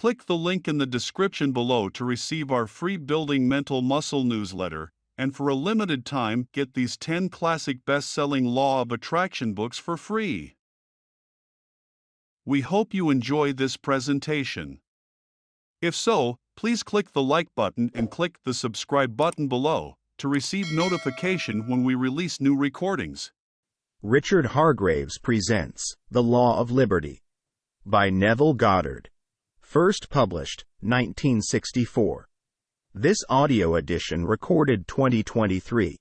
Click the link in the description below to receive our free Building Mental Muscle newsletter, and for a limited time, get these 10 classic best-selling Law of Attraction books for free. We hope you enjoy this presentation. If so, please click the like button and click the subscribe button below to receive notification when we release new recordings. Richard Hargraves presents The Law of Liberty by Neville Goddard. First published, 1964. This audio edition recorded 2023.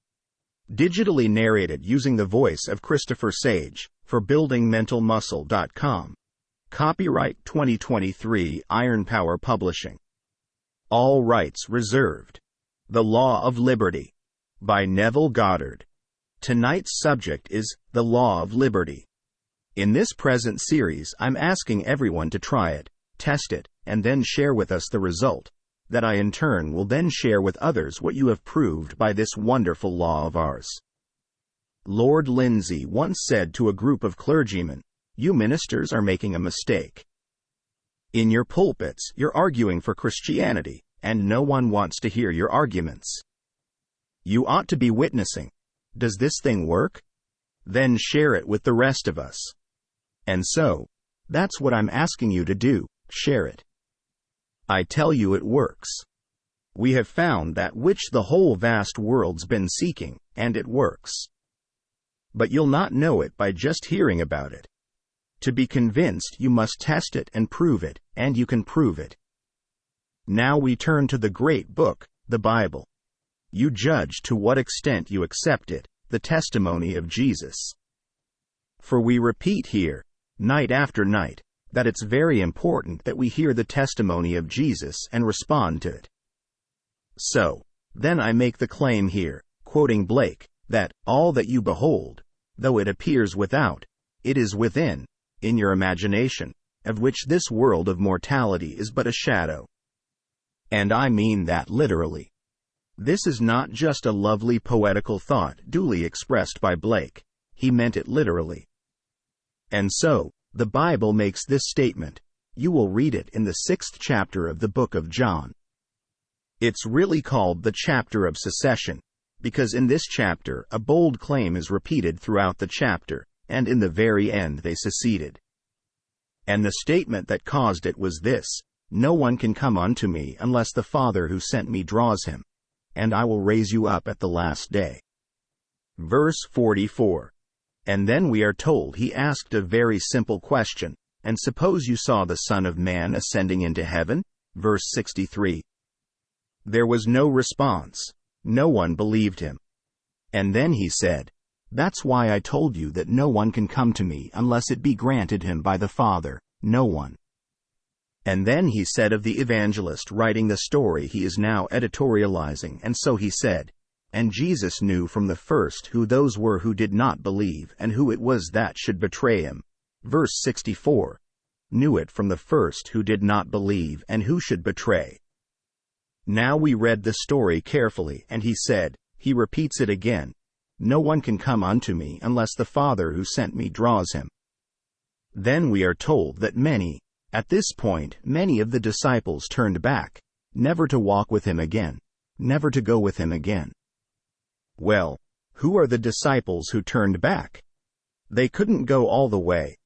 Digitally narrated using the voice of Christopher Sage for buildingmentalmuscle.com. Copyright 2023 Iron Power Publishing. All rights reserved. The Law of Liberty by Neville Goddard. Tonight's subject is the Law of Liberty. In this present series, I'm asking everyone to try it, test it, and then share with us the result, that I in turn will then share with others what you have proved by this wonderful law of ours. Lord Lyndsay once said to a group of clergymen, "You ministers are making a mistake. In your pulpits, you're arguing for Christianity, and no one wants to hear your arguments. You ought to be witnessing. Does this thing work? Then share it with the rest of us." And so, that's what I'm asking you to do, share it. I tell you it works. We have found that which the whole vast world's been seeking, and it works. But you'll not know it by just hearing about it. To be convinced, you must test it and prove it, and you can prove it. Now we turn to the great book, the Bible. You judge to what extent you accept it, the testimony of Jesus. For we repeat here, night after night, that it's very important that we hear the testimony of Jesus and respond to it. So, then I make the claim here, quoting Blake, that all that you behold, though it appears without, it is within, in your imagination, of which this world of mortality is but a shadow. And I mean that literally. This is not just a lovely poetical thought duly expressed by Blake. He meant it literally. And so, the Bible makes this statement. You will read it in the 6th chapter of the book of John. It's really called the chapter of secession, because in this chapter a bold claim is repeated throughout the chapter, and in the very end they seceded. And the statement that caused it was this: "No one can come unto me unless the Father who sent me draws him, and I will raise you up at the last day." Verse 44. And then we are told he asked a very simple question, "And suppose you saw the Son of Man ascending into heaven?" Verse 63. There was no response. No one believed him. And then he said, "That's why I told you that no one can come to me unless it be granted him by the Father, no one." And then he said of the evangelist writing the story he is now editorializing, and so he said, "And Jesus knew from the first who those were who did not believe and who it was that should betray him." Verse 64. Knew it from the first who did not believe and who should betray. Now we read the story carefully, and he said, he repeats it again, "No one can come unto me unless the Father who sent me draws him." Then we are told that at this point, many of the disciples turned back, never to walk with him again, never to go with him again. Well, who are the disciples who turned back? They couldn't go all the way.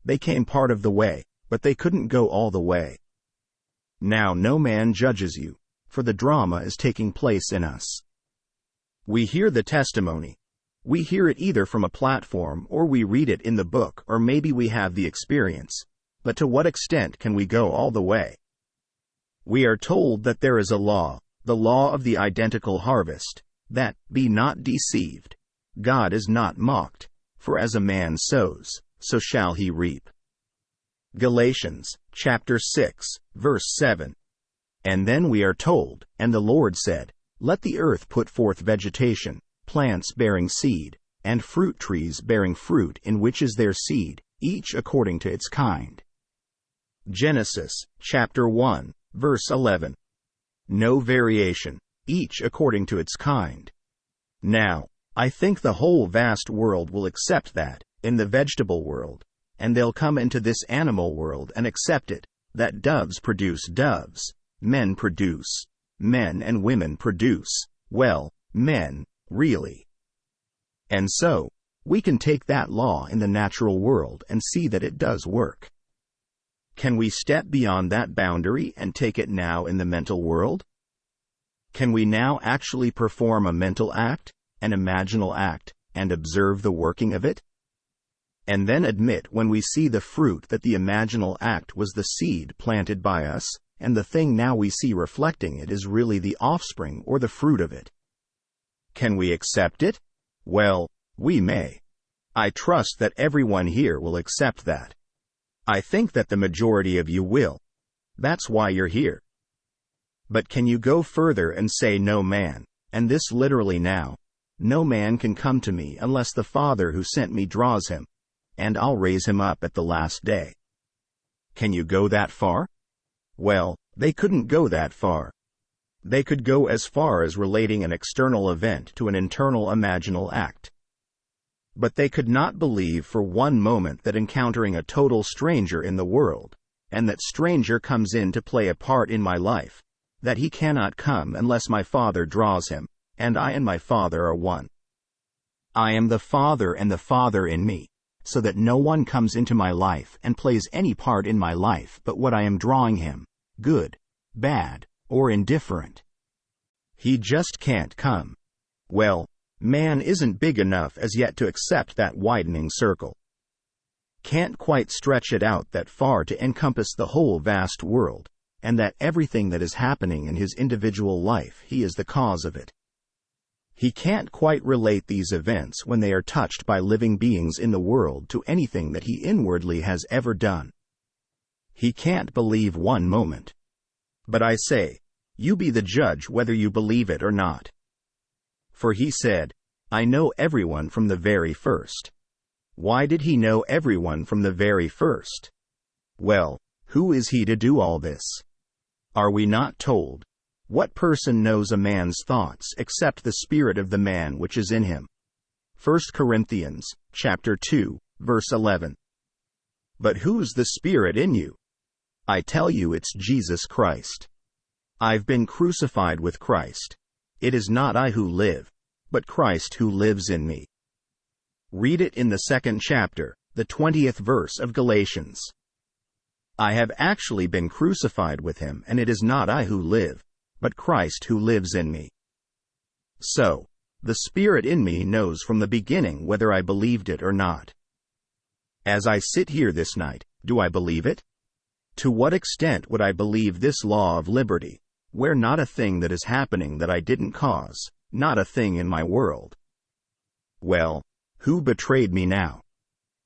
They came part of the way, but they couldn't go all the way. Now no man judges you, for the drama is taking place in us. We hear the testimony. We hear it either from a platform, or we read it in the book, or maybe we have the experience. But to what extent can we go all the way? We are told that there is a law, the law of the identical harvest, that, "Be not deceived. God is not mocked, for as a man sows, so shall he reap." Galatians, chapter 6, verse 7. And then we are told, "And the Lord said, Let the earth put forth vegetation, plants bearing seed, and fruit trees bearing fruit in which is their seed, each according to its kind." Genesis, chapter 1, verse 11. No variation, each according to its kind. Now, I think the whole vast world will accept that, in the vegetable world, and they'll come into this animal world and accept it, that doves produce doves, men produce men, and women produce, well, men, really. And so, we can take that law in the natural world and see that it does work. Can we step beyond that boundary and take it now in the mental world? Can we now actually perform a mental act, an imaginal act, and observe the working of it? And then admit when we see the fruit that the imaginal act was the seed planted by us, and the thing now we see reflecting it is really the offspring or the fruit of it. Can we accept it? Well, we may. I trust that everyone here will accept that. I think that the majority of you will. That's why you're here. But can you go further and say no man, and this literally now, no man can come to me unless the Father who sent me draws him, and I'll raise him up at the last day. Can you go that far? Well, they couldn't go that far. They could go as far as relating an external event to an internal imaginal act. But they could not believe for one moment that encountering a total stranger in the world, and that stranger comes in to play a part in my life, that he cannot come unless my Father draws him, and I and my Father are one. I am the Father and the Father in me, so that no one comes into my life and plays any part in my life but what I am drawing him, good, bad, or indifferent. He just can't come. Well, man isn't big enough as yet to accept that widening circle. Can't quite stretch it out that far to encompass the whole vast world, and that everything that is happening in his individual life, he is the cause of it. He can't quite relate these events when they are touched by living beings in the world to anything that he inwardly has ever done. He can't believe one moment. But I say, you be the judge whether you believe it or not. For he said, I know everyone from the very first. Why did he know everyone from the very first? Well, who is he to do all this? Are we not told, what person knows a man's thoughts except the spirit of the man which is in him? 1 Corinthians, chapter 2, verse 11. But who's the spirit in you? I tell you it's Jesus Christ. I've been crucified with Christ. It is not I who live, but Christ who lives in me. Read it in the 2nd chapter, the 20th verse of Galatians. I have actually been crucified with him, and it is not I who live, but Christ who lives in me. So, the Spirit in me knows from the beginning whether I believed it or not. As I sit here this night, do I believe it? To what extent would I believe this law of liberty, where not a thing that is happening that I didn't cause, not a thing in my world? Well, who betrayed me now?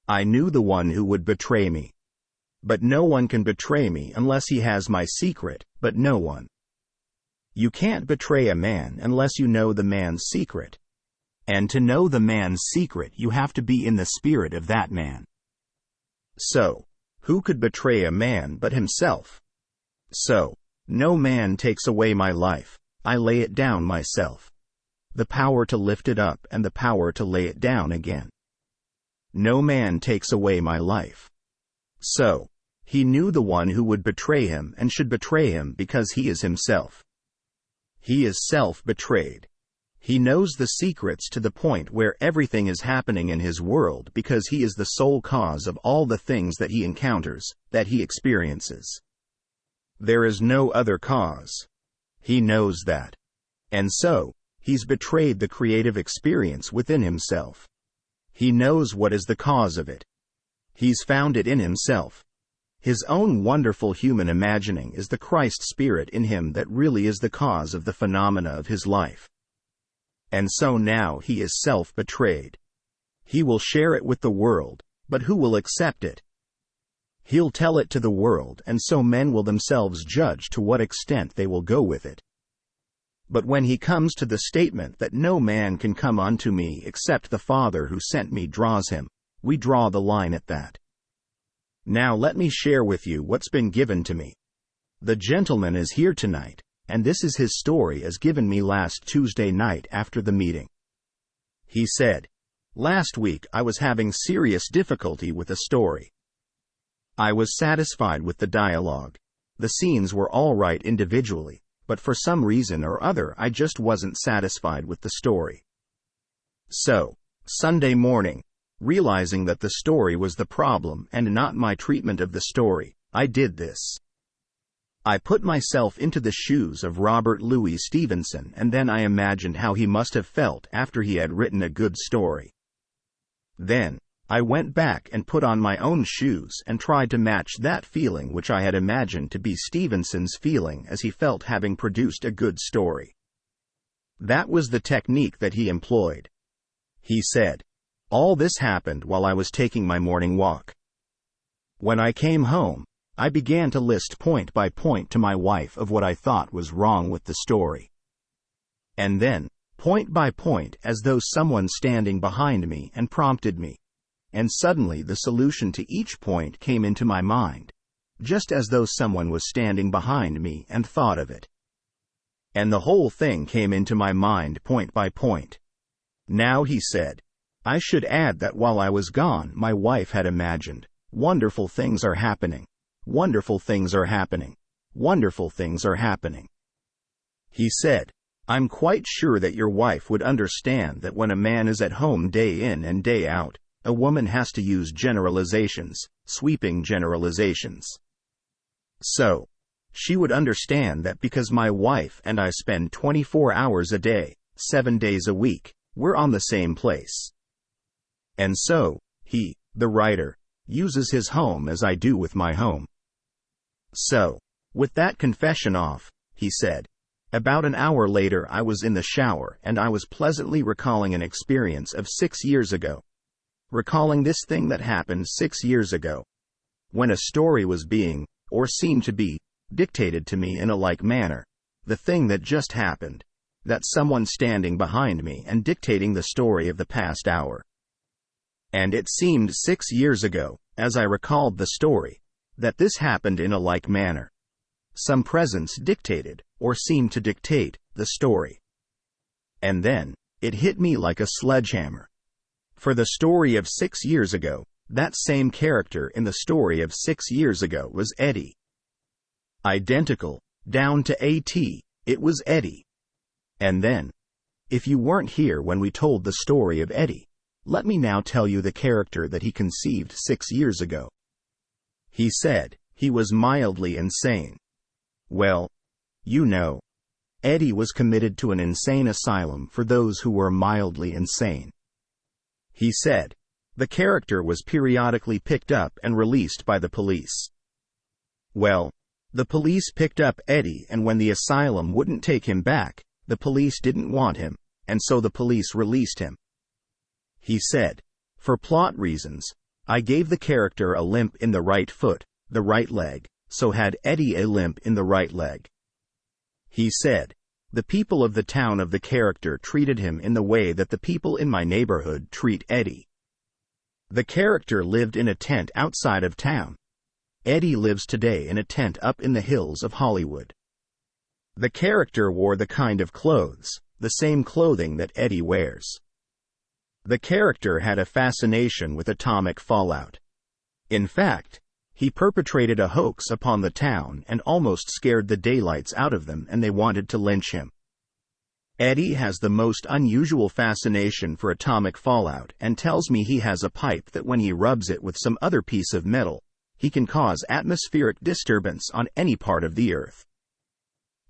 I knew the one who would betray me. But no one can betray me unless he has my secret, but no one. You can't betray a man unless you know the man's secret. And to know the man's secret, you have to be in the spirit of that man. So, who could betray a man but himself? So, no man takes away my life, I lay it down myself. The power to lift it up and the power to lay it down again. No man takes away my life. So, he knew the one who would betray him and should betray him because he is himself. He is self-betrayed. He knows the secrets to the point where everything is happening in his world because he is the sole cause of all the things that he encounters, that he experiences. There is no other cause. He knows that. And so, he's betrayed the creative experience within himself. He knows what is the cause of it. He's found it in himself. His own wonderful human imagining is the Christ spirit in him that really is the cause of the phenomena of his life. And so now he is self-betrayed. He will share it with the world, but who will accept it? He'll tell it to the world, and so men will themselves judge to what extent they will go with it. But when he comes to the statement that no man can come unto me except the Father who sent me draws him, we draw the line at that. Now let me share with you what's been given to me. The gentleman is here tonight, and this is his story as given me last Tuesday night after the meeting. He said, last week I was having serious difficulty with a story. I was satisfied with the dialogue. The scenes were all right individually, but for some reason or other I just wasn't satisfied with the story. So, Sunday morning, realizing that the story was the problem and not my treatment of the story, I did this. I put myself into the shoes of Robert Louis Stevenson, and then I imagined how he must have felt after he had written a good story. Then, I went back and put on my own shoes and tried to match that feeling which I had imagined to be Stevenson's feeling as he felt having produced a good story. That was the technique that he employed. He said, "All this happened while I was taking my morning walk. When I came home, I began to list point by point to my wife of what I thought was wrong with the story. And then, point by point, as though someone standing behind me and prompted me. And suddenly the solution to each point came into my mind, just as though someone was standing behind me and thought of it. And the whole thing came into my mind point by point. Now," he said, "I should add that while I was gone, my wife had imagined, wonderful things are happening. Wonderful things are happening. Wonderful things are happening." He said, "I'm quite sure that your wife would understand that when a man is at home day in and day out, a woman has to use generalizations, sweeping generalizations. So, she would understand that because my wife and I spend 24 hours a day, 7 days a week, we're on the same place. And so, he, the writer, uses his home as I do with my home. So, with that confession off," he said, "about an hour later I was in the shower and I was pleasantly recalling an experience of 6 years ago. Recalling this thing that happened 6 years ago. When a story was being, or seemed to be, dictated to me in a like manner. The thing that just happened. That someone standing behind me and dictating the story of the past hour. And it seemed 6 years ago, as I recalled the story, that this happened in a like manner. Some presence dictated, or seemed to dictate, the story. And then, it hit me like a sledgehammer. For the story of 6 years ago, that same character in the story of 6 years ago was Eddie. Identical, down to A.T., it was Eddie. And then, if you weren't here when we told the story of Eddie, let me now tell you the character that he conceived 6 years ago. He said he was mildly insane. Well, you know, Eddie was committed to an insane asylum for those who were mildly insane. He said the character was periodically picked up and released by the police. Well, the police picked up Eddie, and when the asylum wouldn't take him back, the police didn't want him, and so the police released him. He said, for plot reasons, I gave the character a limp in the right foot, the right leg, so had Eddie a limp in the right leg. He said, the people of the town of the character treated him in the way that the people in my neighborhood treat Eddie. The character lived in a tent outside of town. Eddie lives today in a tent up in the hills of Hollywood. The character wore the kind of clothes, the same clothing that Eddie wears. The character had a fascination with atomic fallout. In fact, he perpetrated a hoax upon the town and almost scared the daylights out of them, and they wanted to lynch him. Eddie has the most unusual fascination for atomic fallout and tells me he has a pipe that when he rubs it with some other piece of metal, he can cause atmospheric disturbance on any part of the earth.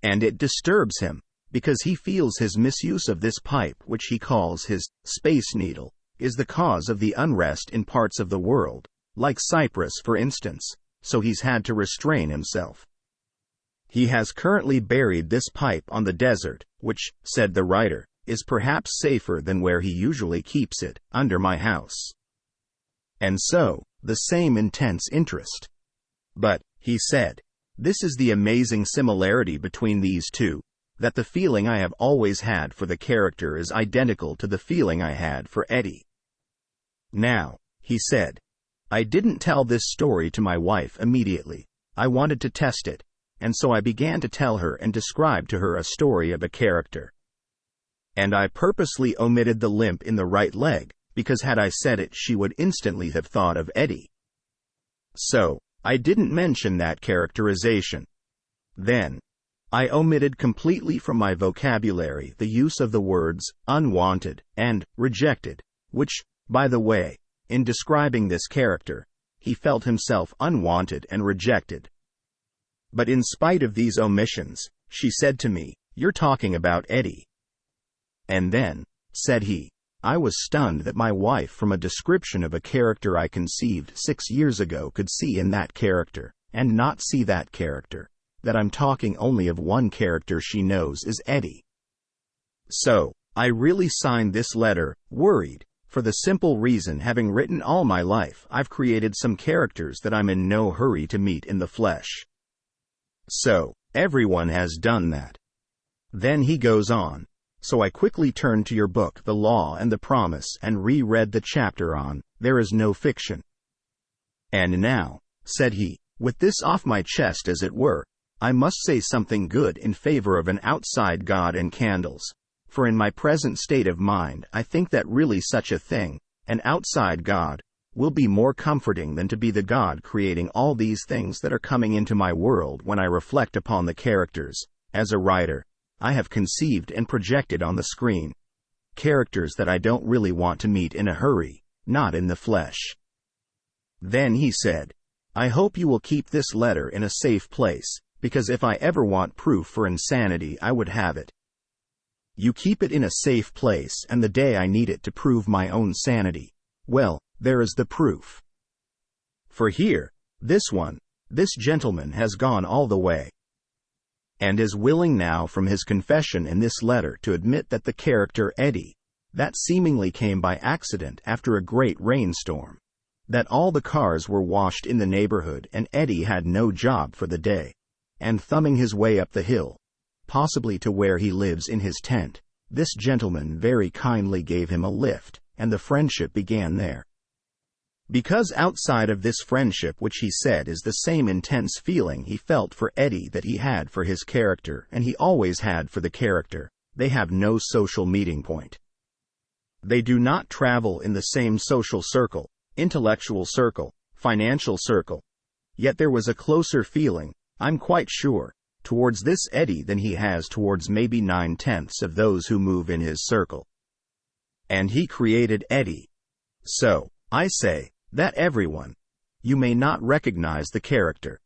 And it disturbs him, because he feels his misuse of this pipe, which he calls his space needle, is the cause of the unrest in parts of the world, like Cyprus for instance, so he's had to restrain himself. He has currently buried this pipe on the desert, which, said the writer, is perhaps safer than where he usually keeps it, under my house. And so, the same intense interest. But, he said, this is the amazing similarity between these two, that the feeling I have always had for the character is identical to the feeling I had for Eddie. Now, he said, I didn't tell this story to my wife immediately. I wanted to test it, and so I began to tell her and describe to her a story of a character. And I purposely omitted the limp in the right leg, because had I said it she would instantly have thought of Eddie. So, I didn't mention that characterization. Then, I omitted completely from my vocabulary the use of the words unwanted and rejected, which, by the way, in describing this character, he felt himself unwanted and rejected. But in spite of these omissions, she said to me, "You're talking about Eddie." And then, said he, I was stunned that my wife from a description of a character I conceived 6 years ago could see in that character, and not see that character, that I'm talking only of one character she knows is Eddie. So, I really signed this letter, worried, for the simple reason having written all my life I've created some characters that I'm in no hurry to meet in the flesh. So, everyone has done that. Then he goes on. So I quickly turned to your book, The Law and the Promise, and reread the chapter on, There is no fiction. And now, said he, with this off my chest as it were, I must say something good in favor of an outside God and candles, for in my present state of mind I think that really such a thing, an outside God, will be more comforting than to be the God creating all these things that are coming into my world when I reflect upon the characters, as a writer, I have conceived and projected on the screen. Characters that I don't really want to meet in a hurry, not in the flesh. Then he said, I hope you will keep this letter in a safe place, because if I ever want proof for insanity I would have it. You keep it in a safe place, and the day I need it to prove my own sanity, well, there is the proof. For here, this gentleman has gone all the way, and is willing now from his confession in this letter to admit that the character Eddie, that seemingly came by accident after a great rainstorm, that all the cars were washed in the neighborhood and Eddie had no job for the day, and thumbing his way up the hill, possibly to where he lives in his tent, this gentleman very kindly gave him a lift, and the friendship began there. Because outside of this friendship, which he said is the same intense feeling he felt for Eddie that he had for his character and he always had for the character, they have no social meeting point. They do not travel in the same social circle, intellectual circle, financial circle. Yet there was a closer feeling, I'm quite sure, towards this Eddie than he has towards maybe 9/10 of those who move in his circle. And he created Eddie. So, I say, that everyone, you may not recognize the character.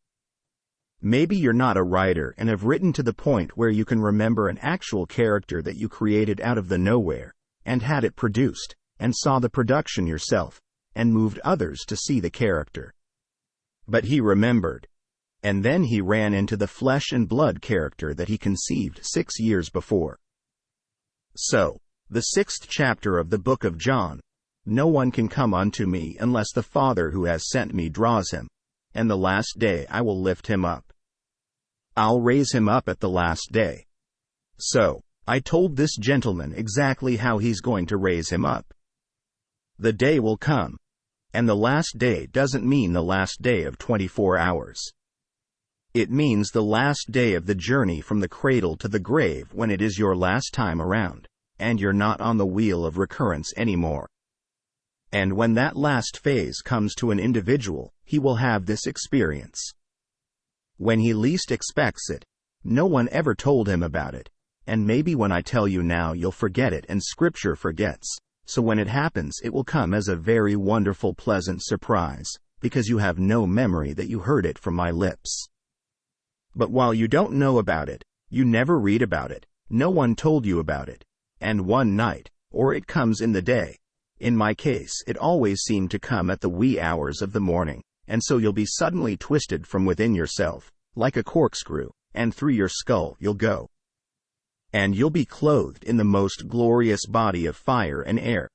Maybe you're not a writer and have written to the point where you can remember an actual character that you created out of the nowhere, and had it produced, and saw the production yourself, and moved others to see the character. But he remembered. And then he ran into the flesh and blood character that he conceived 6 years before. So, the 6th chapter of the book of John, no one can come unto me unless the Father who has sent me draws him, and the last day I will lift him up. I'll raise him up at the last day. So, I told this gentleman exactly how he's going to raise him up. The day will come, and the last day doesn't mean the last day of 24 hours. It means the last day of the journey from the cradle to the grave, when it is your last time around, and you're not on the wheel of recurrence anymore. And when that last phase comes to an individual, he will have this experience. When he least expects it, no one ever told him about it, and maybe when I tell you now you'll forget it, and Scripture forgets, so when it happens it will come as a very wonderful pleasant surprise, because you have no memory that you heard it from my lips. But while you don't know about it, you never read about it, no one told you about it, and one night, or it comes in the day. In my case, it always seemed to come at the wee hours of the morning, and so you'll be suddenly twisted from within yourself, like a corkscrew, and through your skull you'll go. And you'll be clothed in the most glorious body of fire and air.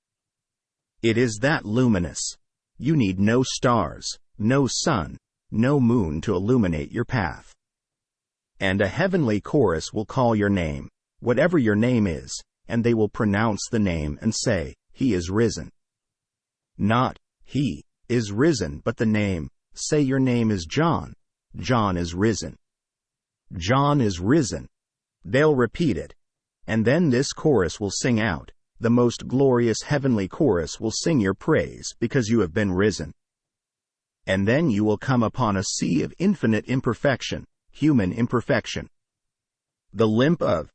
It is that luminous. You need no stars, no sun, no moon to illuminate your path. And a heavenly chorus will call your name, whatever your name is, and they will pronounce the name and say, He is risen. Not, He is risen, but the name, say your name is John. John is risen. John is risen. They'll repeat it. And then this chorus will sing out, the most glorious heavenly chorus will sing your praise because you have been risen. And then you will come upon a sea of infinite imperfection, human imperfection. The limp of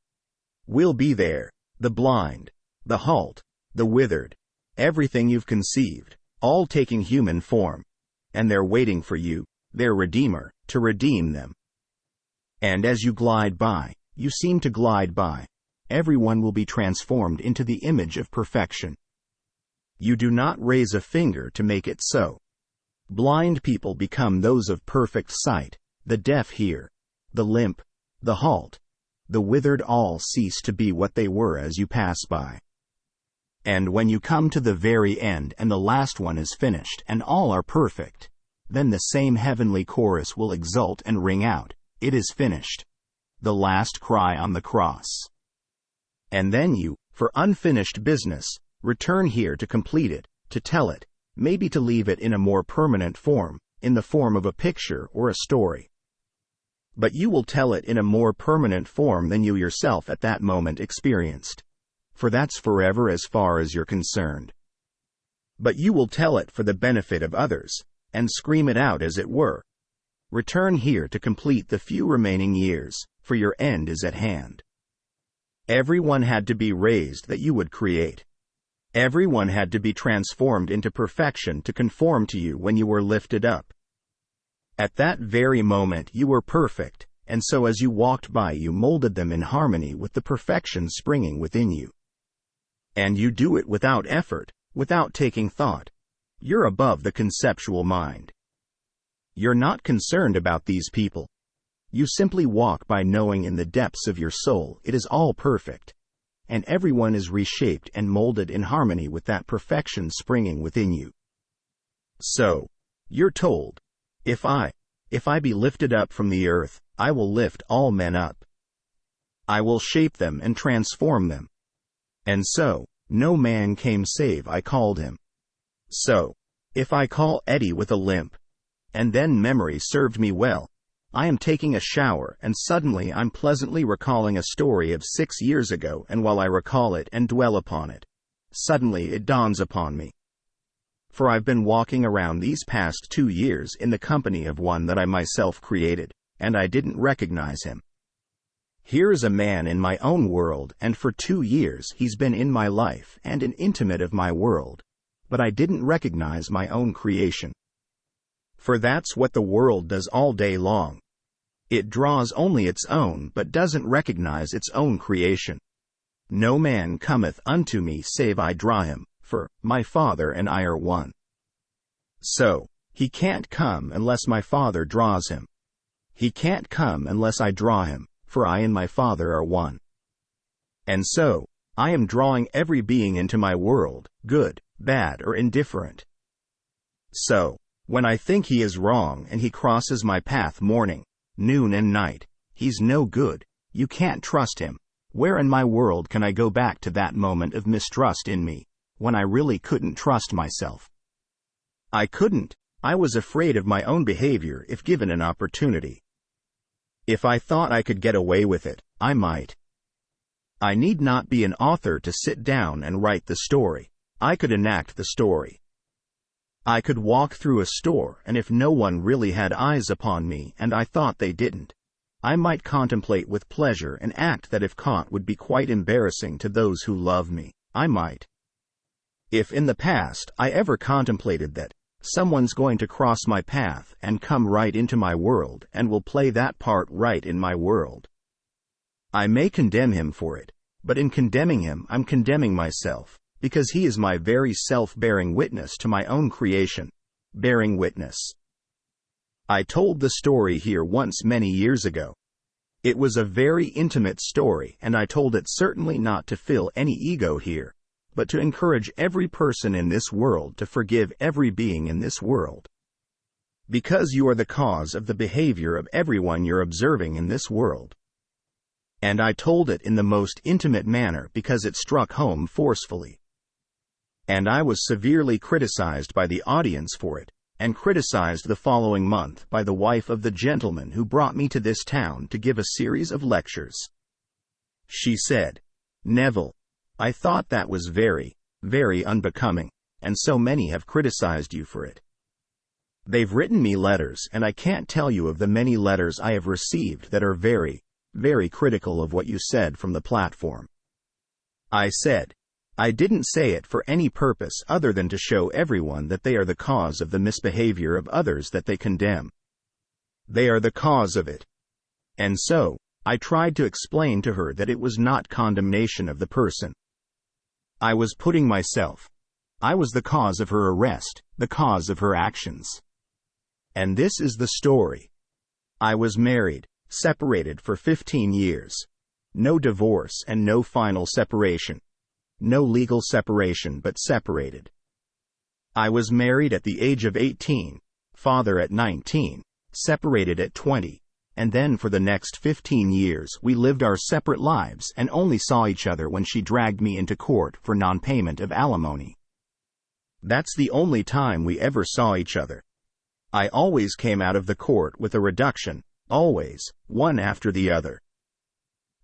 will be there, the blind, the halt, the withered, everything you've conceived, all taking human form, and they're waiting for you, their Redeemer, to redeem them. And as you glide by, you seem to glide by, everyone will be transformed into the image of perfection. You do not raise a finger to make it so. Blind people become those of perfect sight, the deaf hear, the limp, the halt, the withered all cease to be what they were as you pass by. And when you come to the very end and the last one is finished and all are perfect, then the same heavenly chorus will exult and ring out, "It is finished," the last cry on the cross. And then you, for unfinished business, return here to complete it, to tell it, maybe to leave it in a more permanent form, in the form of a picture or a story. But you will tell it in a more permanent form than you yourself at that moment experienced. For that's forever as far as you're concerned. But you will tell it for the benefit of others, and scream it out as it were. Return here to complete the few remaining years, for your end is at hand. Everyone had to be raised that you would create. Everyone had to be transformed into perfection to conform to you when you were lifted up. At that very moment you were perfect, and so as you walked by you molded them in harmony with the perfection springing within you. And you do it without effort, without taking thought. You're above the conceptual mind. You're not concerned about these people. You simply walk by knowing in the depths of your soul it is all perfect, and everyone is reshaped and molded in harmony with that perfection springing within you. So, you're told, if I be lifted up from the earth, I will lift all men up. I will shape them and transform them. And so, no man came save I called him. So, if I call Eddie with a limp, and then memory served me well, I am taking a shower and suddenly I'm pleasantly recalling a story of 6 years ago, and while I recall it and dwell upon it, suddenly it dawns upon me. For I've been walking around these past 2 years in the company of one that I myself created, and I didn't recognize him. Here's a man in my own world, and for 2 years he's been in my life and an intimate of my world, but I didn't recognize my own creation. For that's what the world does all day long. It draws only its own, but doesn't recognize its own creation. No man cometh unto me save I draw him, for my Father and I are one. So, he can't come unless my Father draws him. He can't come unless I draw him, for I and my Father are one. And so, I am drawing every being into my world, good, bad, or indifferent. So, when I think he is wrong and he crosses my path morning, noon and night, he's no good, you can't trust him. Where in my world can I go back to that moment of mistrust in me, when I really couldn't trust myself? I couldn't. I was afraid of my own behavior if given an opportunity. If I thought I could get away with it, I might. I need not be an author to sit down and write the story. I could enact the story. I could walk through a store, and if no one really had eyes upon me and I thought they didn't, I might contemplate with pleasure an act that if caught would be quite embarrassing to those who love me. I might. If in the past I ever contemplated that someone's going to cross my path and come right into my world and will play that part right in my world, I may condemn him for it, but in condemning him I'm condemning myself, because he is my very self bearing witness to my own creation, bearing witness. I told the story here once many years ago. It was a very intimate story, and I told it certainly not to fill any ego here, but to encourage every person in this world to forgive every being in this world. Because you are the cause of the behavior of everyone you're observing in this world. And I told it in the most intimate manner because it struck home forcefully. And I was severely criticized by the audience for it, and criticized the following month by the wife of the gentleman who brought me to this town to give a series of lectures. She said, "Neville, I thought that was very, very unbecoming, and so many have criticized you for it." They've written me letters, and I can't tell you of the many letters I have received that are very, very critical of what you said from the platform. I said, I didn't say it for any purpose other than to show everyone that they are the cause of the misbehavior of others that they condemn. They are the cause of it. And so, I tried to explain to her that it was not condemnation of the person. I was putting myself. I was the cause of her arrest, the cause of her actions. And this is the story. I was married, separated for 15 years. No divorce and no final separation. No legal separation, but separated. I was married at the age of 18, father at 19, separated at 20, and then for the next 15 years we lived our separate lives and only saw each other when she dragged me into court for non-payment of alimony. That's the only time we ever saw each other. I always came out of the court with a reduction, always, one after the other.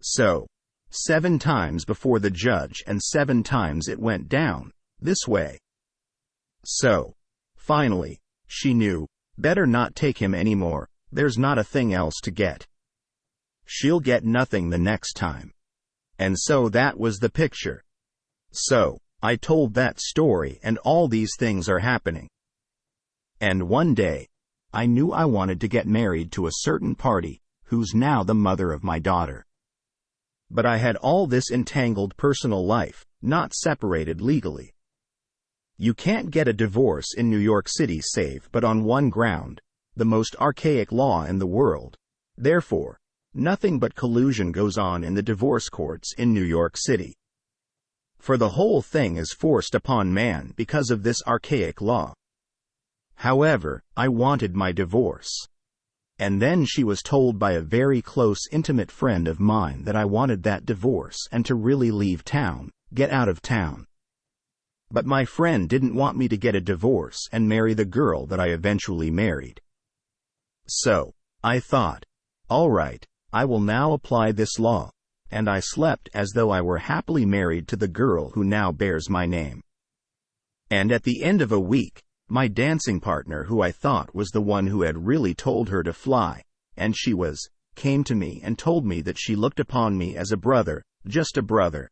So, 7 times before the judge and 7 times it went down, this way. So, finally, she knew, better not take him anymore, there's not a thing else to get. She'll get nothing the next time. And so that was the picture. So, I told that story and all these things are happening. And one day, I knew I wanted to get married to a certain party, who's now the mother of my daughter. But I had all this entangled personal life, not separated legally. You can't get a divorce in New York City save but on one ground, the most archaic law in the world. Therefore, nothing but collusion goes on in the divorce courts in New York City. For the whole thing is forced upon man because of this archaic law. However, I wanted my divorce. And then she was told by a very close intimate friend of mine that I wanted that divorce and to really leave town, get out of town. But my friend didn't want me to get a divorce and marry the girl that I eventually married. So, I thought, all right, I will now apply this law, and I slept as though I were happily married to the girl who now bears my name. And at the end of a week, my dancing partner, who I thought was the one who had really told her to fly, and she was, came to me and told me that she looked upon me as a brother, just a brother.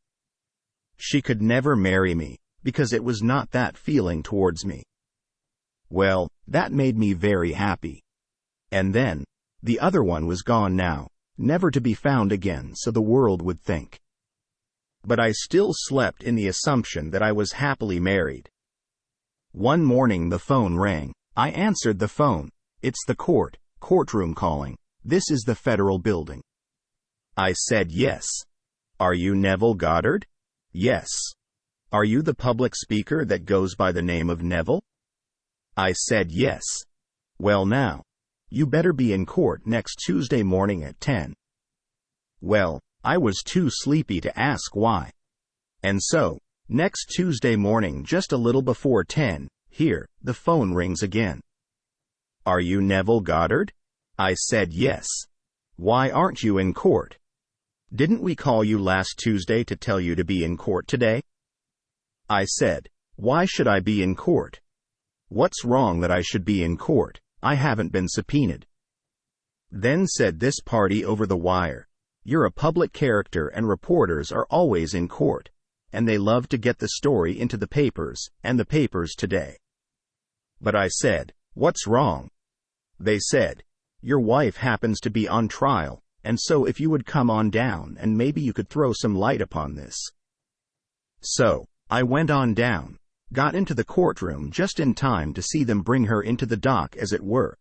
She could never marry me, because it was not that feeling towards me. Well, that made me very happy. And then, the other one was gone now, never to be found again, so the world would think. But I still slept in the assumption that I was happily married. One morning the phone rang. I answered the phone. It's the courtroom calling. This is the federal building. I said yes. Are you Neville Goddard? Yes. Are you the public speaker that goes by the name of Neville? I said yes. Well now, you better be in court next Tuesday morning at 10. Well, I was too sleepy to ask why. And so, next Tuesday morning just a little before 10, here, the phone rings again. Are you Neville Goddard? I said yes. Why aren't you in court? Didn't we call you last Tuesday to tell you to be in court today? I said, why should I be in court? What's wrong that I should be in court? I haven't been subpoenaed. Then said this party over the wire, you're a public character and reporters are always in court, and they love to get the story into the papers, and the papers today. But I said, what's wrong? They said, your wife happens to be on trial, and so if you would come on down and maybe you could throw some light upon this. So, I went on down, got into the courtroom just in time to see them bring her into the dock as it were.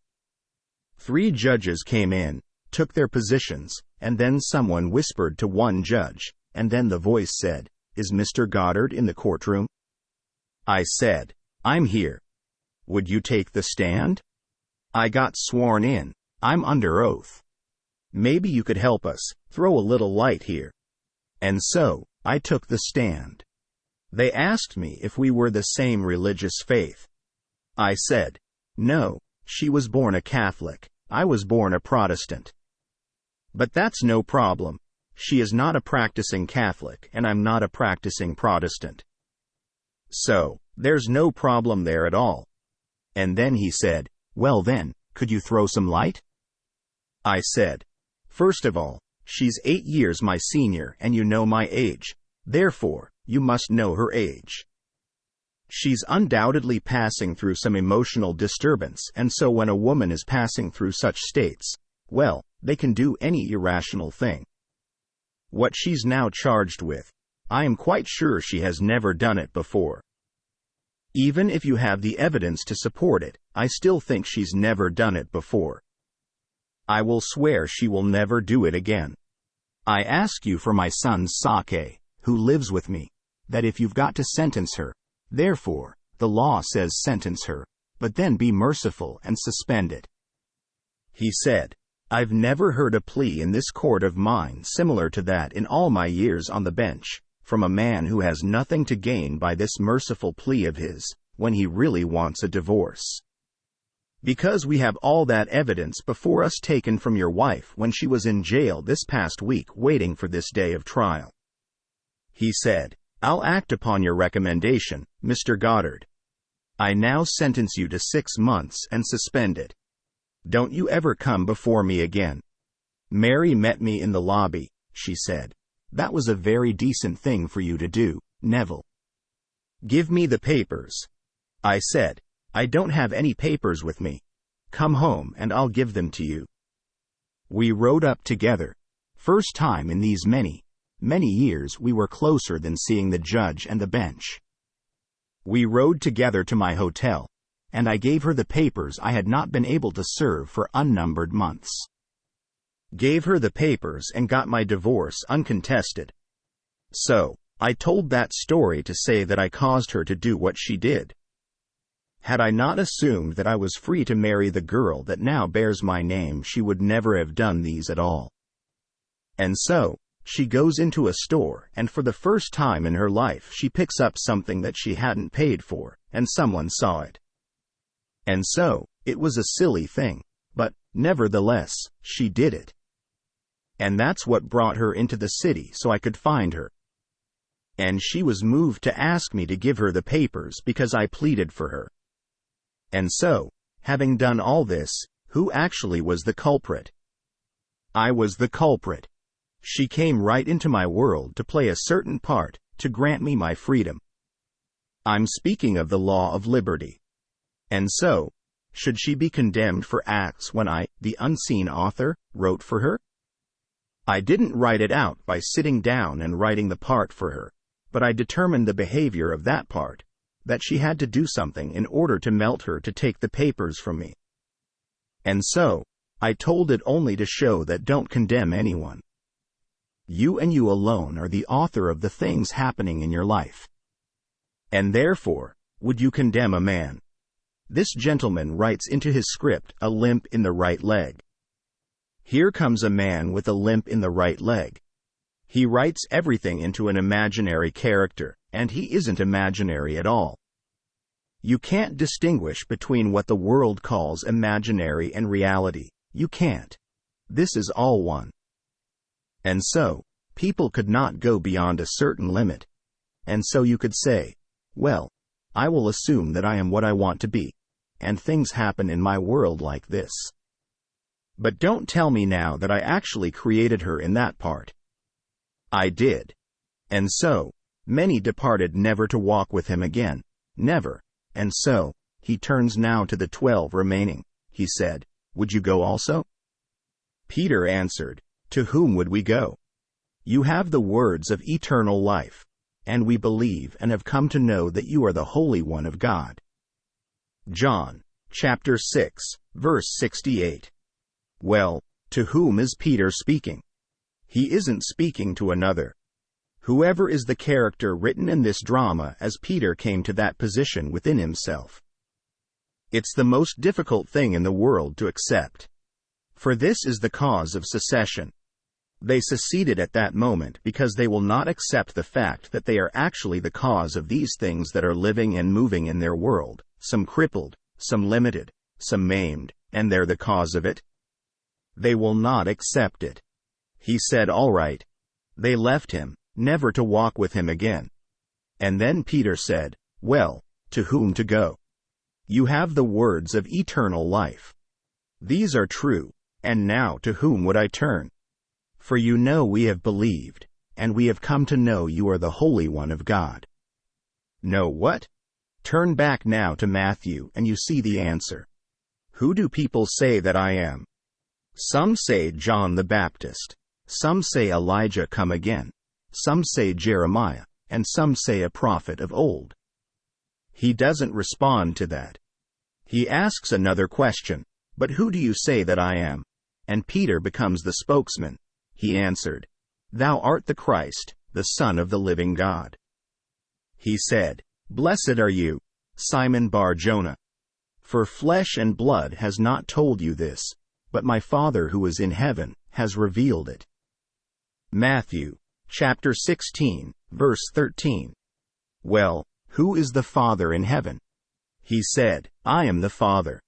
3 judges came in, took their positions, and then someone whispered to one judge, and then the voice said, is Mr. Goddard in the courtroom? I said, I'm here. Would you take the stand? I got sworn in. I'm under oath. Maybe you could help us, throw a little light here. And so, I took the stand. They asked me if we were the same religious faith. I said, no, she was born a Catholic, I was born a Protestant. But that's no problem. She is not a practicing Catholic and I'm not a practicing Protestant. So, there's no problem there at all. And then he said, Well then, could you throw some light? I said, first of all, she's 8 years my senior and you know my age. Therefore, you must know her age. She's undoubtedly passing through some emotional disturbance, and so when a woman is passing through such states, well, they can do any irrational thing. What she's now charged with, I am quite sure she has never done it before. Even if you have the evidence to support it, I still think she's never done it before. I will swear she will never do it again. I ask you for my son Sake, who lives with me, that if you've got to sentence her, therefore, the law says sentence her, but then be merciful and suspend it. He said, I've never heard a plea in this court of mine similar to that in all my years on the bench, from a man who has nothing to gain by this merciful plea of his, when he really wants a divorce. Because we have all that evidence before us taken from your wife when she was in jail this past week waiting for this day of trial. He said, I'll act upon your recommendation, Mr. Goddard. I now sentence you to 6 months and suspend it. Don't you ever come before me again. Mary met me in the lobby, she said. That was a very decent thing for you to do, Neville. Give me the papers. I said, I don't have any papers with me. Come home and I'll give them to you. We rode up together. First time in these many years we were closer than seeing the judge and the bench. We rode together to my hotel, and I gave her the papers I had not been able to serve for unnumbered months. Gave her the papers and got my divorce uncontested. So, I told that story to say that I caused her to do what she did. Had I not assumed that I was free to marry the girl that now bears my name, she would never have done these at all. And so, she goes into a store, and for the first time in her life she picks up something that she hadn't paid for, and someone saw it. And so, it was a silly thing, but, nevertheless, she did it. And that's what brought her into the city so I could find her. And she was moved to ask me to give her the papers because I pleaded for her. And so, having done all this, who actually was the culprit? I was the culprit. She came right into my world to play a certain part, to grant me my freedom. I'm speaking of the law of liberty. And so, should she be condemned for acts when I, the unseen author, wrote for her? I didn't write it out by sitting down and writing the part for her, but I determined the behavior of that part, that she had to do something in order to melt her to take the papers from me. And so, I told it only to show that don't condemn anyone. You and you alone are the author of the things happening in your life. And therefore, would you condemn a man? This gentleman writes into his script a limp in the right leg. Here comes a man with a limp in the right leg. He writes everything into an imaginary character, and he isn't imaginary at all. You can't distinguish between what the world calls imaginary and reality. You can't. This is all one. And so, people could not go beyond a certain limit. And so you could say, well, I will assume that I am what I want to be, and things happen in my world like this. But don't tell me now that I actually created her in that part. I did. And so, many departed never to walk with him again, never. And so, he turns now to the 12 remaining. He said, would you go also? Peter answered, to whom would we go? You have the words of eternal life, and we believe and have come to know that you are the Holy One of God. John, chapter 6, verse 68. Well, to whom is Peter speaking? He isn't speaking to another. Whoever is the character written in this drama as Peter came to that position within himself. It's the most difficult thing in the world to accept. For this is the cause of secession. They seceded at that moment because they will not accept the fact that they are actually the cause of these things that are living and moving in their world, some crippled, some limited, some maimed, and they're the cause of it. They will not accept it. He said, all right. They left him, never to walk with him again. And then Peter said, well, to whom to go? You have the words of eternal life. These are true, and now to whom would I turn? For you know we have believed, and we have come to know you are the Holy One of God. Know what? Turn back now to Matthew and you see the answer. Who do people say that I am? Some say John the Baptist. Some say Elijah come again. Some say Jeremiah, and some say a prophet of old. He doesn't respond to that. He asks another question, but who do you say that I am? And Peter becomes the spokesman. He answered, Thou art the Christ, the Son of the living God. He said, Blessed are you, Simon Bar-Jonah. For flesh and blood has not told you this, but my Father who is in heaven has revealed it. Matthew, chapter 16, verse 13. Well, who is the Father in heaven? He said, I am the Father.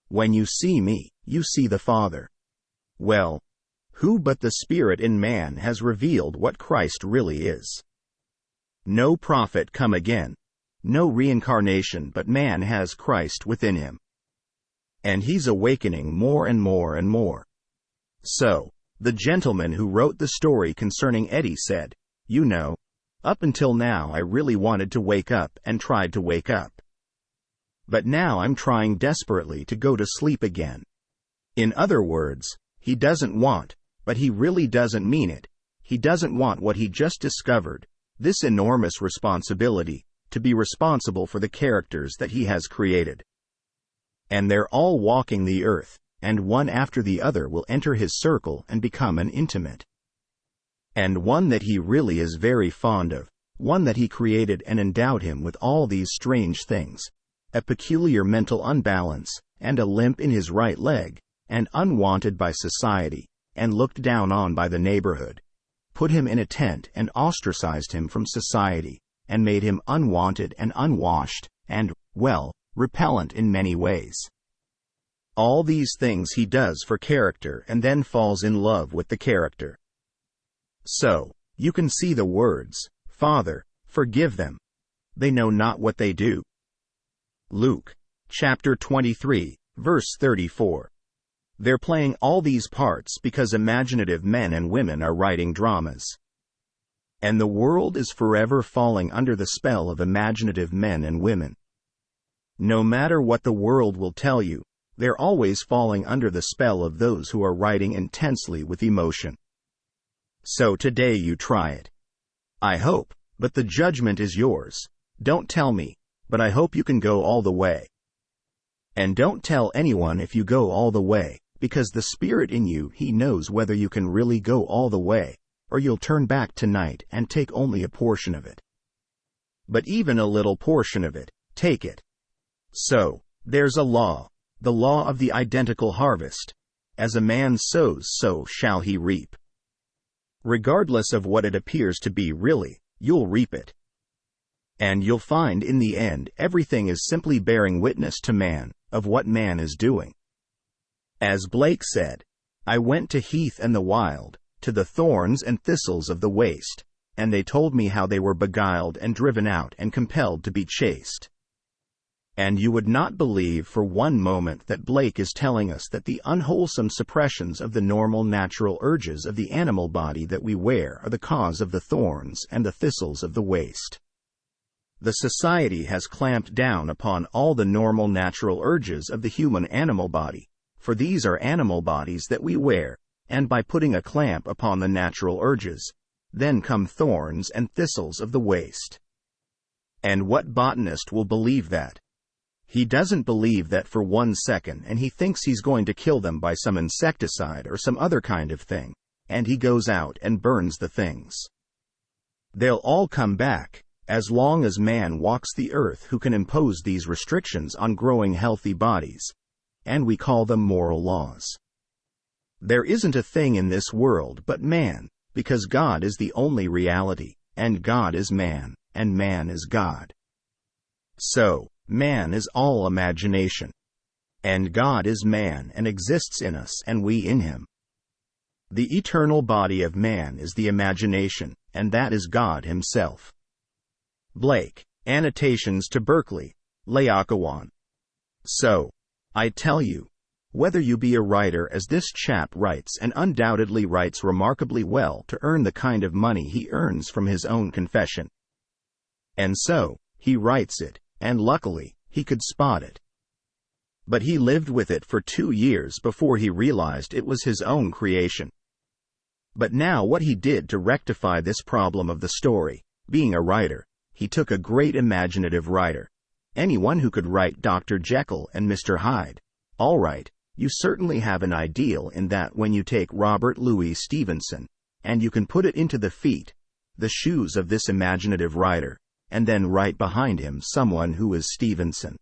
When you see me, you see the Father. Well, who but the Spirit in man has revealed what Christ really is? No prophet come again, no reincarnation, but man has Christ within him. And he's awakening more and more and more. So, the gentleman who wrote the story concerning Eddie said, You know, up until now I really wanted to wake up and tried to wake up. But now I'm trying desperately to go to sleep again. In other words, he doesn't want, but he really doesn't mean it. He doesn't want what he just discovered, this enormous responsibility, to be responsible for the characters that he has created. And they're all walking the earth, and one after the other will enter his circle and become an intimate. And one that he really is very fond of, one that he created and endowed him with all these strange things, a peculiar mental unbalance, and a limp in his right leg, and unwanted by society, and looked down on by the neighborhood, put him in a tent and ostracized him from society, and made him unwanted and unwashed, and, well, repellent in many ways. All these things he does for character and then falls in love with the character. So, you can see the words, Father, forgive them. They know not what they do. Luke, chapter 23, verse 34. They're playing all these parts because imaginative men and women are writing dramas. And the world is forever falling under the spell of imaginative men and women. No matter what the world will tell you, they're always falling under the spell of those who are writing intensely with emotion. So today you try it. I hope, but the judgment is yours. Don't tell me, but I hope you can go all the way. And don't tell anyone if you go all the way, because the Spirit in you, He knows whether you can really go all the way, or you'll turn back tonight and take only a portion of it. But even a little portion of it, take it. So, there's a law, the law of the identical harvest. As a man sows, so shall he reap. Regardless of what it appears to be really, you'll reap it. And you'll find in the end everything is simply bearing witness to man, of what man is doing. As Blake said, I went to heath and the wild, to the thorns and thistles of the waste, and they told me how they were beguiled and driven out and compelled to be chased. And you would not believe for one moment that Blake is telling us that the unwholesome suppressions of the normal natural urges of the animal body that we wear are the cause of the thorns and the thistles of the waste. The society has clamped down upon all the normal natural urges of the human animal body, for these are animal bodies that we wear, and by putting a clamp upon the natural urges, then come thorns and thistles of the waste. And what botanist will believe that? He doesn't believe that for 1 second, and he thinks he's going to kill them by some insecticide or some other kind of thing, and he goes out and burns the things. They'll all come back, as long as man walks the earth who can impose these restrictions on growing healthy bodies, and we call them moral laws. There isn't a thing in this world but man, because God is the only reality, and God is man, and man is God. So, man is all imagination. And God is man and exists in us and we in him. The eternal body of man is the imagination, and that is God himself. Blake, Annotations to Berkeley, Laocoon. So, I tell you, whether you be a writer as this chap writes and undoubtedly writes remarkably well to earn the kind of money he earns from his own confession. And so, he writes it, and luckily, he could spot it. But he lived with it for 2 years before he realized it was his own creation. But now what he did to rectify this problem of the story, being a writer, he took a great imaginative writer. Anyone who could write Dr. Jekyll and Mr. Hyde. All right, you certainly have an ideal in that when you take Robert Louis Stevenson, and you can put it into the feet, the shoes of this imaginative writer, and then right behind him someone who is Stevenson.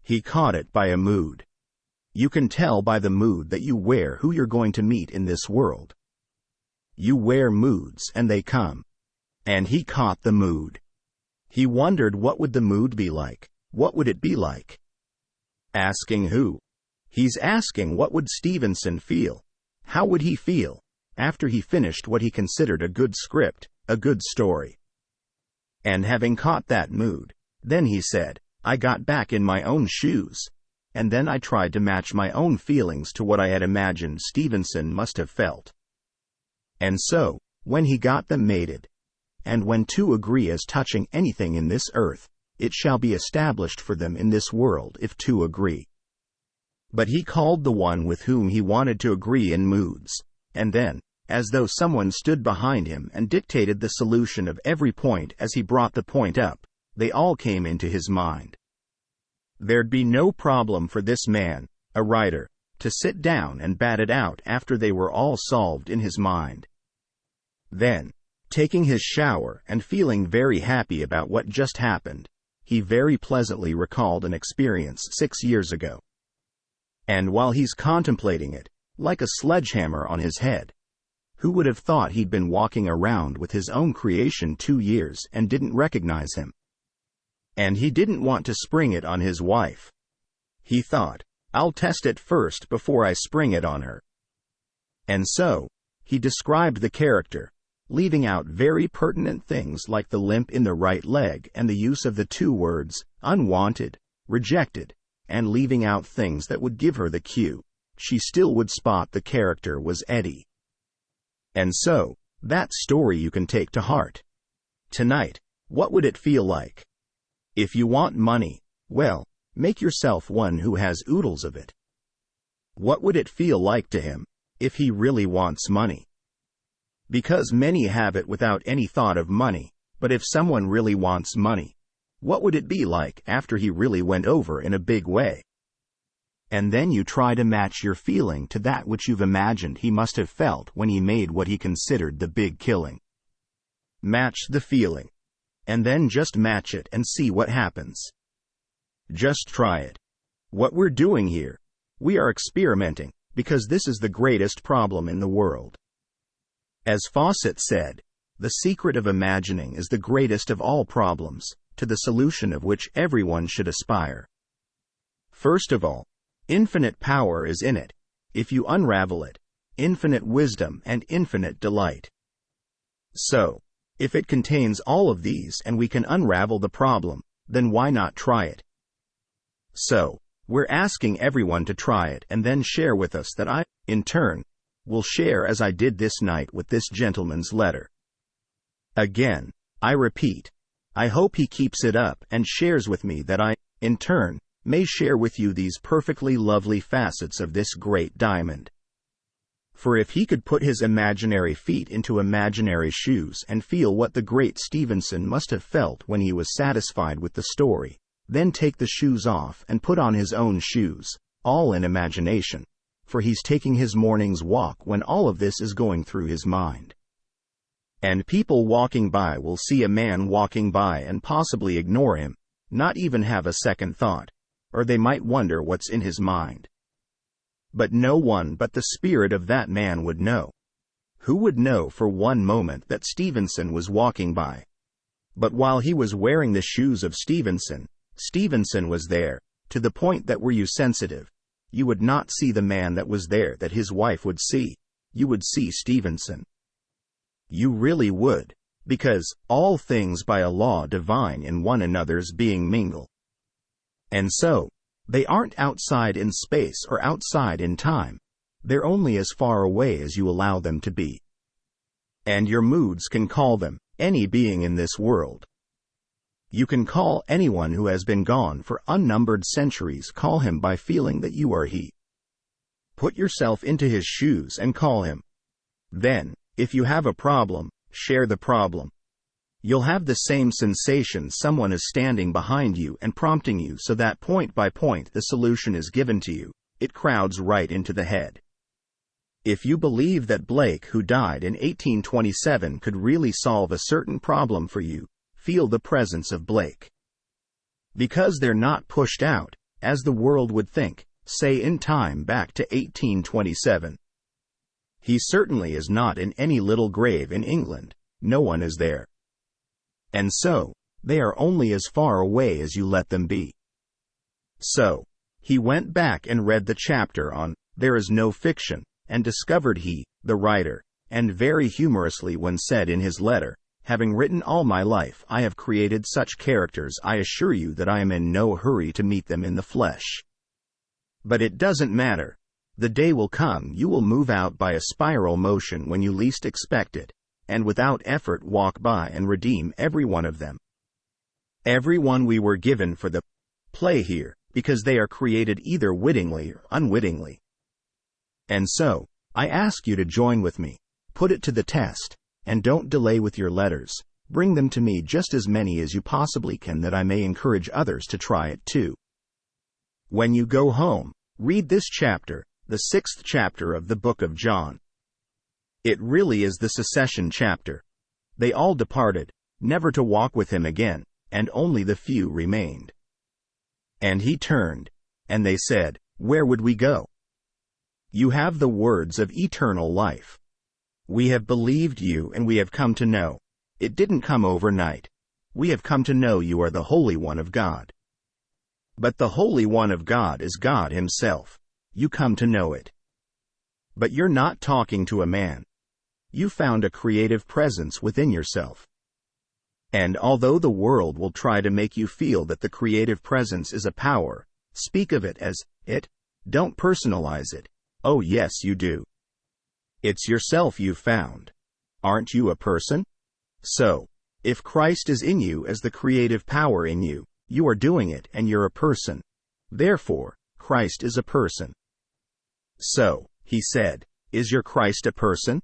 He caught it by a mood. You can tell by the mood that you wear who you're going to meet in this world. You wear moods and they come. And he caught the mood. He wondered what would the mood be like. What would it be like? Asking who? He's asking what would Stevenson feel? How would he feel after he finished what he considered a good script, a good story? And having caught that mood, then he said, I got back in my own shoes, and then I tried to match my own feelings to what I had imagined Stevenson must have felt. And so, when he got them mated, and when two agree as touching anything in this earth, it shall be established for them in this world if two agree. But he called the one with whom he wanted to agree in moods, and then, as though someone stood behind him and dictated the solution of every point as he brought the point up, they all came into his mind. There'd be no problem for this man, a writer, to sit down and bat it out after they were all solved in his mind. Then, taking his shower and feeling very happy about what just happened, he very pleasantly recalled an experience 6 years ago. And while he's contemplating it, like a sledgehammer on his head, who would have thought he'd been walking around with his own creation 2 years and didn't recognize him? And he didn't want to spring it on his wife. He thought, I'll test it first before I spring it on her. And so, he described the character, leaving out very pertinent things like the limp in the right leg and the use of the 2 words, unwanted, rejected, and leaving out things that would give her the cue. She still would spot the character was Eddie. And so, that story you can take to heart. Tonight, what would it feel like? If you want money, well, make yourself one who has oodles of it. What would it feel like to him, if he really wants money? Because many have it without any thought of money, but if someone really wants money, what would it be like after he really went over in a big way? And then you try to match your feeling to that which you've imagined he must have felt when he made what he considered the big killing. Match the feeling. And then just match it and see what happens. Just try it. What we're doing here, we are experimenting, because this is the greatest problem in the world. As Fawcett said, the secret of imagining is the greatest of all problems, to the solution of which everyone should aspire. First of all, infinite power is in it, if you unravel it, infinite wisdom and infinite delight. So, if it contains all of these and we can unravel the problem, then why not try it? So, we're asking everyone to try it and then share with us that I, in turn, will share as I did this night with this gentleman's letter. Again, I repeat, I hope he keeps it up and shares with me that I, in turn, may share with you these perfectly lovely facets of this great diamond. For if he could put his imaginary feet into imaginary shoes and feel what the great Stevenson must have felt when he was satisfied with the story, then take the shoes off and put on his own shoes, all in imagination, for he's taking his morning's walk when all of this is going through his mind. And people walking by will see a man walking by and possibly ignore him, not even have a second thought, or they might wonder what's in his mind. But no one but the spirit of that man would know. Who would know for one moment that Stevenson was walking by? But while he was wearing the shoes of Stevenson, Stevenson was there, to the point that were you sensitive, you would not see the man that was there that his wife would see, you would see Stevenson. You really would, because all things by a law divine in one another's being mingle. And so, They aren't outside in space or outside in time. They're only as far away as you allow them to be. And your moods can call them, any being in this world. You can call anyone who has been gone for unnumbered centuries, call him by feeling that you are he. Put yourself into his shoes and call him. Then, if you have a problem, share the problem. You'll have the same sensation someone is standing behind you and prompting you so that point by point the solution is given to you. It crowds right into the head. If you believe that Blake, who died in 1827, could really solve a certain problem for you, feel the presence of Blake. Because they're not pushed out, as the world would think, say in time back to 1827. He certainly is not in any little grave in England. No one is there. And so, they are only as far away as you let them be. So, he went back and read the chapter on There Is No Fiction, and discovered he, the writer, and very humorously when said in his letter, having written all my life I have created such characters, I assure you that I am in no hurry to meet them in the flesh. But it doesn't matter. The day will come you will move out by a spiral motion when you least expect it, and without effort walk by and redeem every one of them. Every one we were given for the play here, because they are created either wittingly or unwittingly. And so, I ask you to join with me, put it to the test, and don't delay with your letters. Bring them to me, just as many as you possibly can, that I may encourage others to try it too. When you go home, read this chapter, the 6th chapter of the book of John. It really is the secession chapter. They all departed, never to walk with him again, and only the few remained. And he turned, and they said, Where would we go? You have the words of eternal life. We have believed you and we have come to know. It didn't come overnight. We have come to know you are the Holy One of God. But the Holy One of God is God Himself. You come to know it. But you're not talking to a man. You found a creative presence within yourself. And although the world will try to make you feel that the creative presence is a power, speak of it as it. Don't personalize it. Oh yes, you do. It's yourself you've found. Aren't you a person? So, if Christ is in you as the creative power in you, you are doing it and you're a person. Therefore, Christ is a person. So, he said, is your Christ a person?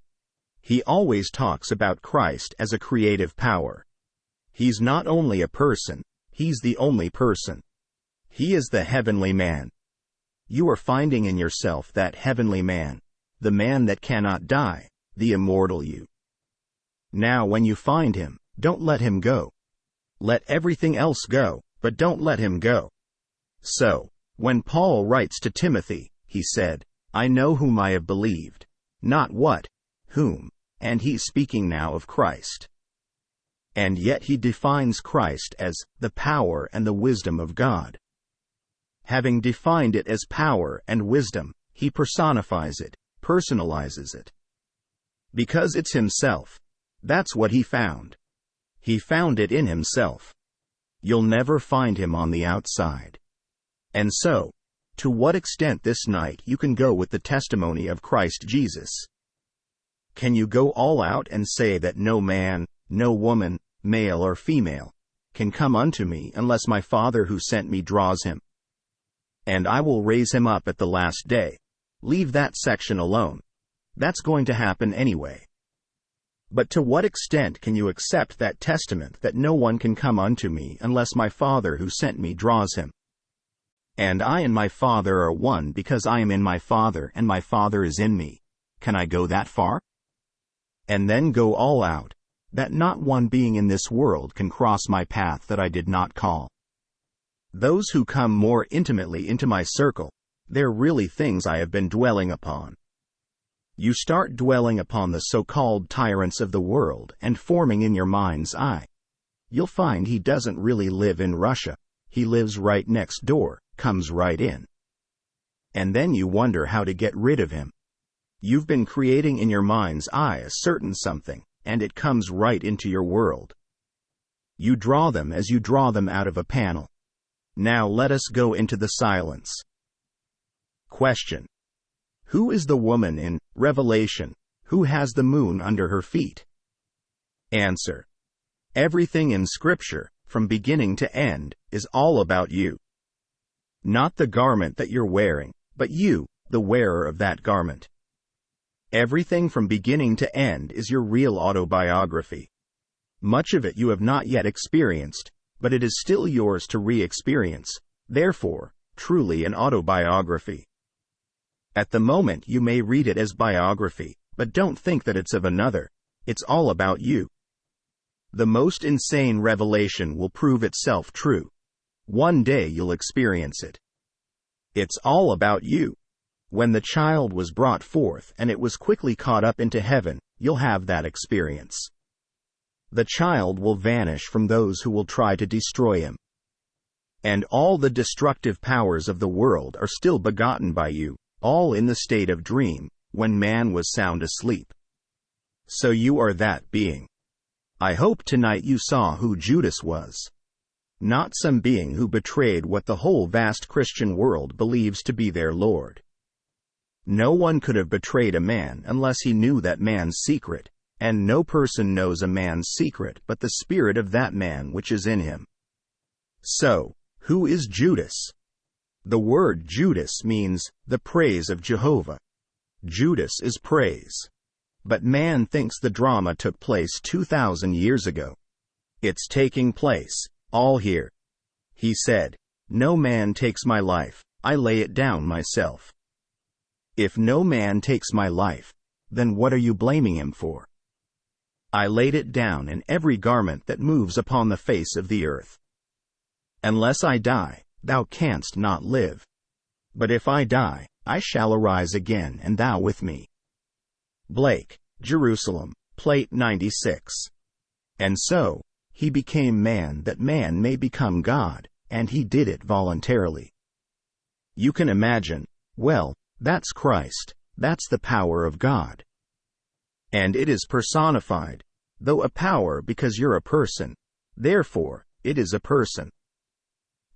He always talks about Christ as a creative power. He's not only a person, he's the only person. He is the heavenly man. You are finding in yourself that heavenly man, the man that cannot die, the immortal you. Now when you find him, don't let him go. Let everything else go, but don't let him go. So, when Paul writes to Timothy, he said, I know whom I have believed, not what, whom, and he's speaking now of Christ. And yet he defines Christ as the power and the wisdom of God. Having defined it as power and wisdom, he personifies it, personalizes it. Because it's himself. That's what he found. He found it in himself. You'll never find him on the outside. And so, to what extent this night you can go with the testimony of Christ Jesus? Can you go all out and say that no man, no woman, male or female, can come unto me unless my Father who sent me draws him? And I will raise him up at the last day. Leave that section alone. That's going to happen anyway. But to what extent can you accept that testament that no one can come unto me unless my Father who sent me draws him? And I and my Father are one, because I am in my Father and my Father is in me. Can I go that far? And then go all out, that not one being in this world can cross my path that I did not call. Those who come more intimately into my circle, they're really things I have been dwelling upon. You start dwelling upon the so-called tyrants of the world and forming in your mind's eye. You'll find he doesn't really live in Russia. He lives right next door, comes right in. And then you wonder how to get rid of him. You've been creating in your mind's eye a certain something, and it comes right into your world. You draw them as you draw them out of a panel. Now let us go into the silence. Question. Who is the woman in Revelation who has the moon under her feet? Answer. Everything in Scripture, from beginning to end, is all about you. Not the garment that you're wearing, but you, the wearer of that garment. Everything from beginning to end is your real autobiography. Much of it you have not yet experienced, but it is still yours to re-experience, therefore, truly an autobiography. At the moment you may read it as biography, but don't think that it's of another. It's all about you. The most insane revelation will prove itself true. One day you'll experience it. It's all about you. When the child was brought forth and it was quickly caught up into heaven, you'll have that experience. The child will vanish from those who will try to destroy him. And all the destructive powers of the world are still begotten by you, all in the state of dream, when man was sound asleep. So you are that being. I hope tonight you saw who Judas was. Not some being who betrayed what the whole vast Christian world believes to be their Lord. No one could have betrayed a man unless he knew that man's secret, and no person knows a man's secret but the spirit of that man which is in him. So, who is Judas? The word Judas means the praise of Jehovah. Judas is praise. But man thinks the drama took place 2,000 years ago. It's taking place, all here. He said, "No man takes my life, I lay it down myself." If no man takes my life, then what are you blaming him for? I laid it down in every garment that moves upon the face of the earth. Unless I die, thou canst not live. But if I die, I shall arise again, and thou with me. Blake, Jerusalem, Plate 96. And so, he became man that man may become God, and he did it voluntarily. You can imagine, well, that's Christ, that's the power of God. And it is personified, though a power because you're a person, therefore, it is a person.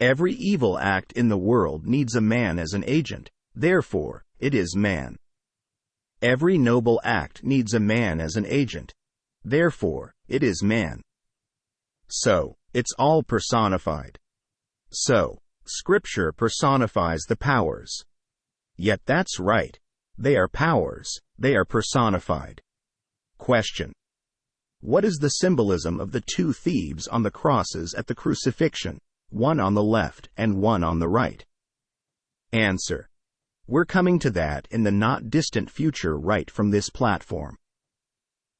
Every evil act in the world needs a man as an agent, therefore, it is man. Every noble act needs a man as an agent, therefore, it is man. So, it's all personified. So, Scripture personifies the powers. Yet that's right. They are powers, they are personified. Question. What is the symbolism of the two thieves on the crosses at the crucifixion, one on the left and one on the right? Answer. We're coming to that in the not distant future right from this platform.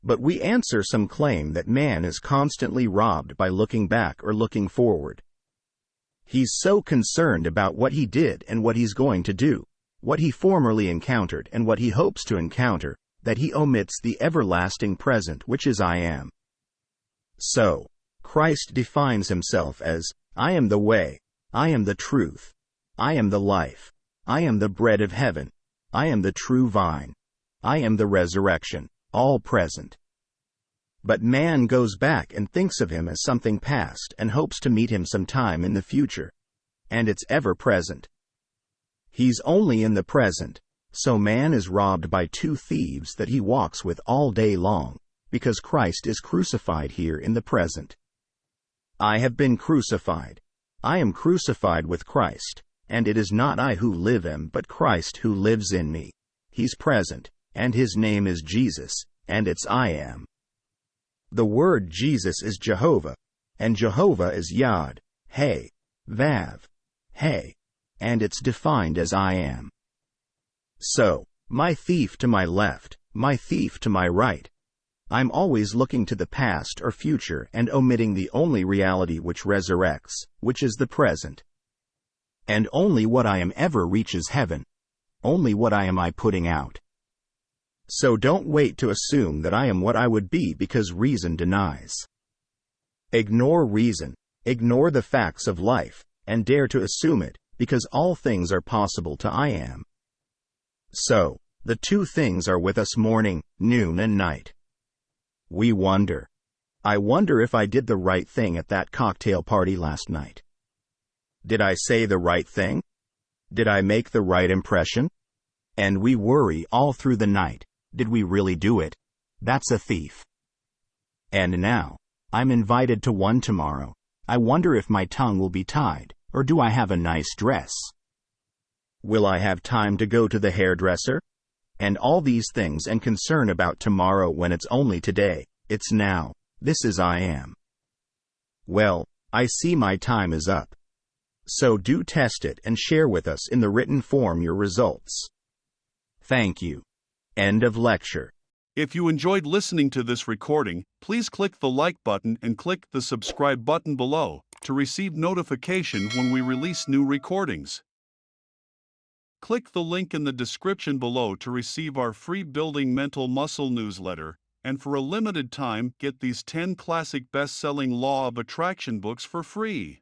But we answer some claim that man is constantly robbed by looking back or looking forward. He's so concerned about what he did and what he's going to do, what he formerly encountered and what he hopes to encounter, that he omits the everlasting present which is I am. So, Christ defines himself as, I am the way, I am the truth, I am the life, I am the bread of heaven, I am the true vine, I am the resurrection, all present. But man goes back and thinks of him as something past and hopes to meet him sometime in the future. And it's ever present. He's only in the present, so man is robbed by two thieves that he walks with all day long, because Christ is crucified here in the present. I have been crucified. I am crucified with Christ, and it is not I who live am but Christ who lives in me. He's present, and his name is Jesus, and it's I am. The word Jesus is Jehovah, and Jehovah is Yod, He, Vav, He, and it's defined as I am. So, my thief to my left, my thief to my right. I'm always looking to the past or future and omitting the only reality which resurrects, which is the present. And only what I am ever reaches heaven. Only what I am I putting out. So don't wait to assume that I am what I would be because reason denies. Ignore reason, ignore the facts of life, and dare to assume it, because all things are possible to I am. So, the two things are with us morning, noon and night. We wonder. I wonder if I did the right thing at that cocktail party last night. Did I say the right thing? Did I make the right impression? And we worry all through the night. Did we really do it? That's a thief. And now, I'm invited to one tomorrow. I wonder if my tongue will be tied, or do I have a nice dress? Will I have time to go to the hairdresser? And all these things and concern about tomorrow when it's only today, it's now, this is I am. Well, I see my time is up. So do test it and share with us in the written form your results. Thank you. End of lecture. If you enjoyed listening to this recording, please click the like button and click the subscribe button below to receive notification when we release new recordings. Click the link in the description below to receive our free Building Mental Muscle newsletter, and for a limited time get these 10 classic best-selling Law of Attraction books for free.